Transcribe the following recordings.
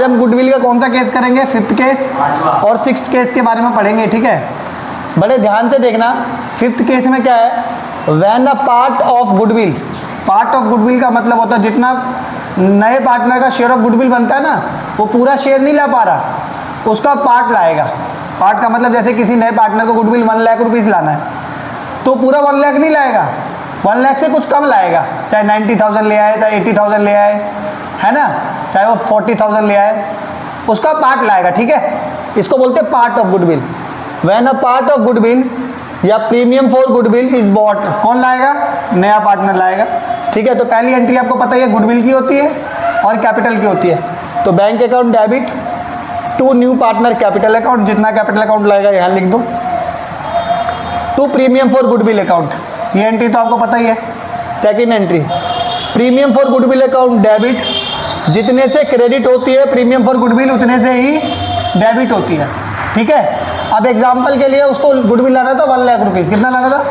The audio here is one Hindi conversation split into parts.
आज हम गुडविल का कौन सा केस करेंगे, 5th केस और 6th केस के बारे में पढ़ेंगे, ठीक है। बड़े ध्यान से देखना, 5th केस में क्या है, when a part of goodwill, part of goodwill का मतलब होता है जितना नए पार्टनर का शेयर ऑफ गुडविल बनता है ना, वो पूरा शेयर नहीं ला पा रहा, उसका पार्ट लाएगा। पार्ट का मतलब जैसे किसी नए पार्टनर को गुडविल 1 लाख रुपीज़ लाना है, तो पूरा 1 लाख नहीं लाएगा, 1 लाख से कुछ कम लाएगा, चाहे 90,000 ले आए, चाहे 80,000 ले आए, है ना, चाहे वो 40,000 ले आए, उसका पार्ट लाएगा, ठीक है। इसको बोलते हैं part of goodwill. When a part of goodwill या premium for goodwill is bought, कौन लाएगा, नया पार्टनर लाएगा, ठीक है। तो पहली एंट्री आपको पता ही है गुडविल की होती है और कैपिटल की होती है। तो bank account debit to new partner capital account, जितना कैपिटल अकाउंट लाएगा यहाँ लिख दो, to premium for goodwill account, ये एंट्री तो आपको पता ही है। Second entry, premium for goodwill account debit, जितने से क्रेडिट होती है प्रीमियम फॉर गुडविल उतने से ही डेबिट होती है, ठीक है। अब एग्जाम्पल के लिए उसको गुडविल लाना था 1 लाख रुपीज़, कितना लाना था,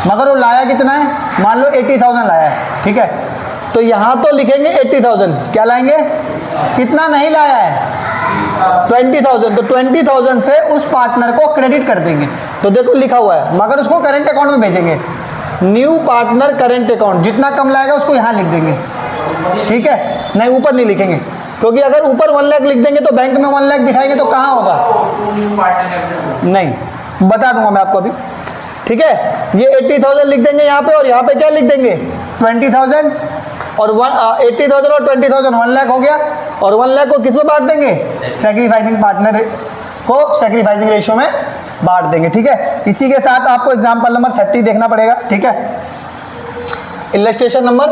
मगर वो लाया कितना है, मान लो 80,000 लाया है, ठीक है। तो यहाँ तो लिखेंगे 80,000, क्या लाएंगे, कितना नहीं लाया है, 20,000, तो 20,000 से उस पार्टनर को क्रेडिट कर देंगे। तो देखो लिखा हुआ है, मगर उसको करंट अकाउंट में भेजेंगे, न्यू पार्टनर करंट अकाउंट, जितना कम लाएगा उसको यहाँ लिख देंगे, ठीक है। नहीं, ऊपर नहीं लिखेंगे, क्योंकि अगर ऊपर 1 लाख लिख देंगे तो बैंक में 1 लाख दिखाएंगे तो कहाँ होगा, नहीं, बता दूंगा मैं आपको अभी, ठीक है। ये 80,000 लिख देंगे यहाँ पे, और यहाँ पे क्या लिख देंगे 20,000, और 80,000 और 20,000 1 लाख हो गया, और 1 लाख को किस में बांट देंगे, सेक्रीफाइसिंग पार्टनर को सेक्रीफाइसिंग रेशियो में बांट देंगे, ठीक है। इसी के साथ आपको एग्जाम्पल नंबर 30 देखना पड़ेगा, ठीक है। इलस्ट्रेशन नंबर,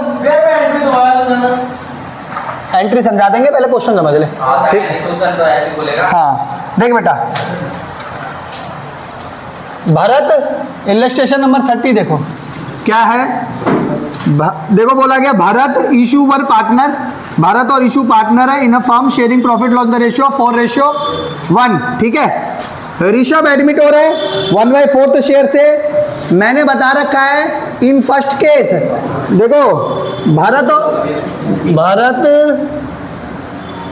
एंट्री समझा देंगे, पहले क्वेश्चन समझ ले, ठीक। हाँ देख बेटा, भारत, इलस्ट्रेशन नंबर 30 देखो क्या है, देखो बोला गया भारत इशू वर पार्टनर, भारत और इशू पार्टनर है in a firm sharing profit loss the ratio 4:1, ठीक है। ऋषभ एडमिट हो रहे हैं 1/4 शेयर से, मैंने बता रखा है इन फर्स्ट केस, देखो भारत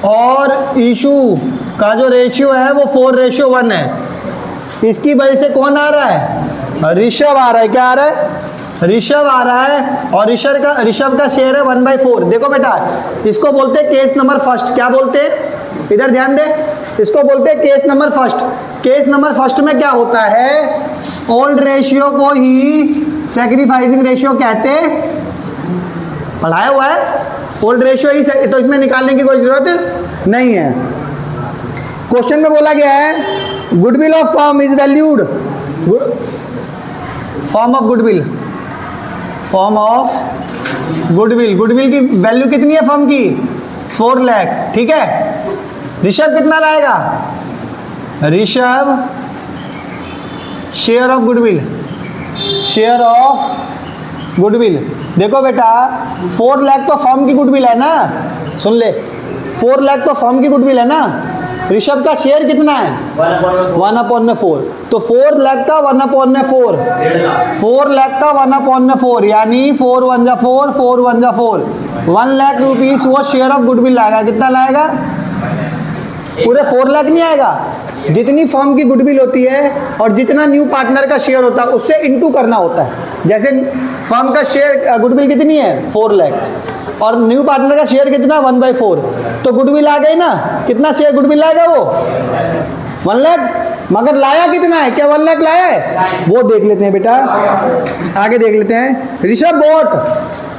और इशू का जो रेशियो है वो 4:1 है, इसकी वजह से कौन आ रहा है, ऋषभ आ रहा है, क्या आ रहा है, ऋषभ आ रहा है, और ऋषभ का शेयर है 1/4। देखो बेटा, इसको बोलते हैं केस नंबर फर्स्ट, क्या बोलते हैं, इधर ध्यान दे, इसको बोलते हैं case number first. Case number first में क्या होता है, ओल्ड रेशियो को ही सेक्रीफाइसिंग रेशियो कहते हैं, पढ़ाया हुआ है, ओल्ड रेशियो ही, तो इसमें निकालने की कोई जरूरत नहीं है। क्वेश्चन में बोला गया है goodwill of firm is valued, form of goodwill, form of goodwill, goodwill की वैल्यू कितनी है फर्म की, 4 लाख, ठीक है। ऋषभ कितना लाएगा, Rishabh share of goodwill, share of goodwill, देखो बेटा 4 लाख तो फर्म की गुडविल है ना, सुन ले, 4 लाख तो फर्म की गुडविल है ना, ऋषभ का शेयर कितना है 1/4, तो 4 लाख का 1/4, 4 लाख का 1/4, यानी 4 1 जा 4, 4 1 जा 4, 1 लाख रुपीस वो शेयर ऑफ गुडविल लाएगा, कितना लाएगा, पूरे 4 लाख नहीं आएगा, जितनी फर्म की गुडविल होती है और जितना न्यू पार्टनर का शेयर होता है उससे इनटू करना होता है। जैसे फर्म का शेयर गुडविल कितनी है 4 लाख और न्यू पार्टनर का शेयर कितना 1/4, तो गुडविल आ गई ना, कितना शेयर गुडविल लाएगा वो 1 लाख, मगर लाया कितना है, क्या 1 लाख लाया है, वो देख लेते हैं बेटा, आगे देख लेते हैं। Rishabh brought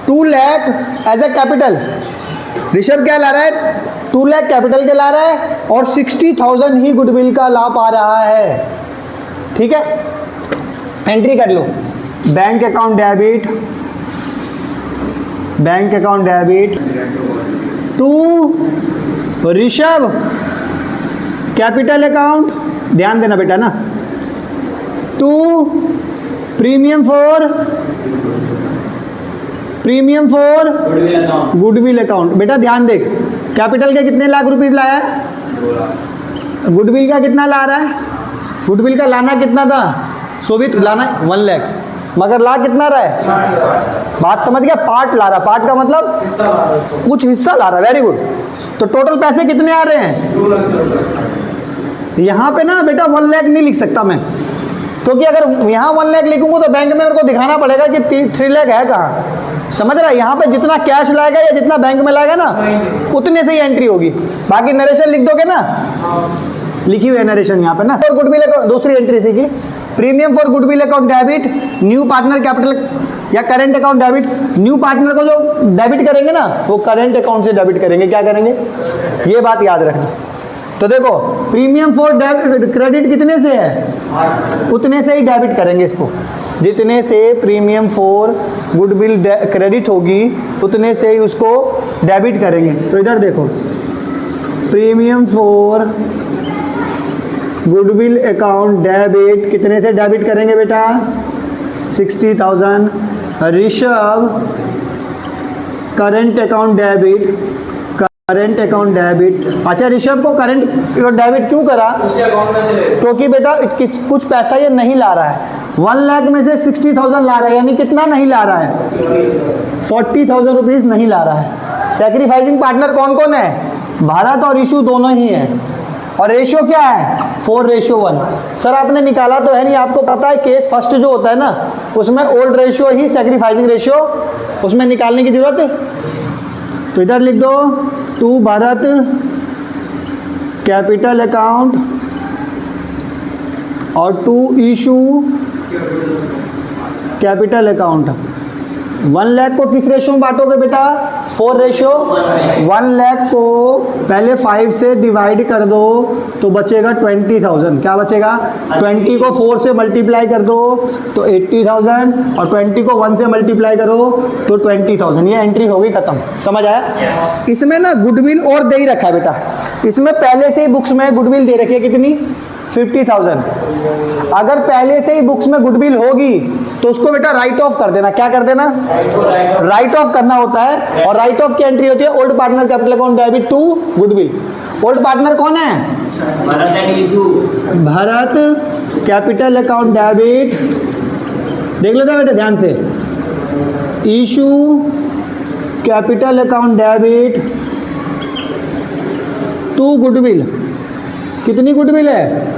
2 lakh as a capital, Rishabh क्या ला रहा है 2 लाख कैपिटल के ला रहा है और 60,000 ही गुडविल का ला पा रहा है, ठीक है। एंट्री कर लो, bank account debit, bank account debit to Rishabh capital account, ध्यान देना बेटा ना, to premium for goodwill account. बेटा ध्यान देख, कैपिटल के कितने लाख रुपीस लाया है, गुडविल का कितना ला रहा है, गुडविल का लाना कितना था, शोभित लाना 1 लाख, मगर ला कितना रहा है, बात समझ गया, पार्ट ला रहा, पार्ट का मतलब कुछ हिस्सा ला रहा, वेरी गुड, तो टोटल पैसे कितने आ रहे हैं? 2 लाख से ऊपर। यहाँ पे ना बेटा 1 लाख नहीं लिख सकता मैं, क्योंकि अगर यहाँ 1 लाख लिखूंगा तो बैंक में मेरे को दिखाना पड़ेगा कि 3 लाख है कहाँ। समझ रहा है? यहाँ पे जितना कैश लाएगा या जितना बैंक में लाएगा ना उतने से ही एंट्री होगी। बाकी नरेशन लिख दोगे ना, लिखी हुई है नरेशन यहाँ पे ना। और गुडविल अकाउंट दूसरी एंट्री सी की, premium for goodwill account debit, new partner capital या current account debit. New partner को जो डेबिट करेंगे ना वो करेंट अकाउंट से डेबिट करेंगे। क्या करेंगे? ये बात याद रखना। तो देखो प्रीमियम फॉर क्रेडिट कितने से है, उतने से ही डेबिट करेंगे इसको। जितने से प्रीमियम फॉर गुडविल क्रेडिट होगी उतने से ही उसको डेबिट करेंगे। तो इधर देखो premium for goodwill account debit कितने से डेबिट करेंगे बेटा? 60,000। Rishabh current account debit, current account debit. अच्छा ऋषभ को करंट डेबिट क्यों करा? उसके अकाउंट में से क्योंकि बेटा कुछ पैसा ये नहीं ला रहा है। 1 लाख में से 60,000 ला रहा है, यानी कितना नहीं ला रहा है? 40,000 रुपीज़ नहीं ला रहा है। सैक्रिफाइसिंग पार्टनर कौन कौन है? भारत और इशू दोनों ही हैं। और रेशियो क्या है? 4:1। सर आपने निकाला तो है नहीं, आपको पता है केस फर्स्ट जो होता है ना उसमें ओल्ड रेशियो ही सैक्रिफाइसिंग रेशियो, उसमें निकालने की जरूरत है। तो इधर लिख दो 2 भारत कैपिटल अकाउंट और 2 इशू कैपिटल अकाउंट। 1 लाख को किस रेशो में बांटोगे बेटा? 4:1। 1 लाख को पहले 5 से डिवाइड कर दो तो बचेगा 20,000। क्या बचेगा? 20 को 4 से मल्टीप्लाई कर दो तो 80,000 और 20 को 1 से मल्टीप्लाई करो तो 20,000। ये एंट्री होगी खत्म। समझ आया? इसमें ना गुडविल और दे ही रखा है बेटा। इसमें पहले से ही बुक्स में गुडविल दे रखी है कितनी? 50,000। अगर पहले से ही बुक्स में गुडविल होगी तो उसको बेटा राइट ऑफ कर देना। क्या कर देना? राइट ऑफ करना होता है। और राइट ऑफ की एंट्री होती है old partner capital account debit to goodwill. Old partner कौन है? Bharat capital account debit. देख लेते बेटा ध्यान से, Ishu capital account debit to goodwill. कितनी गुडविल है?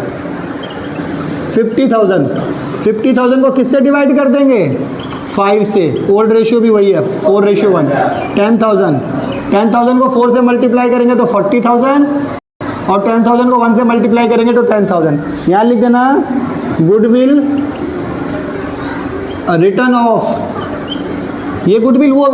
50,000। 50,000 को किससे डिवाइड कर देंगे? 5 से। ओल्ड रेशियो भी वही है 4:1। 10,000 को 4 से मल्टीप्लाई करेंगे तो 40,000 और 10,000 को 1 से मल्टीप्लाई करेंगे तो 10,000। यहाँ लिख देना गुडविल रिटर्न ऑफ। ये गुडविल वो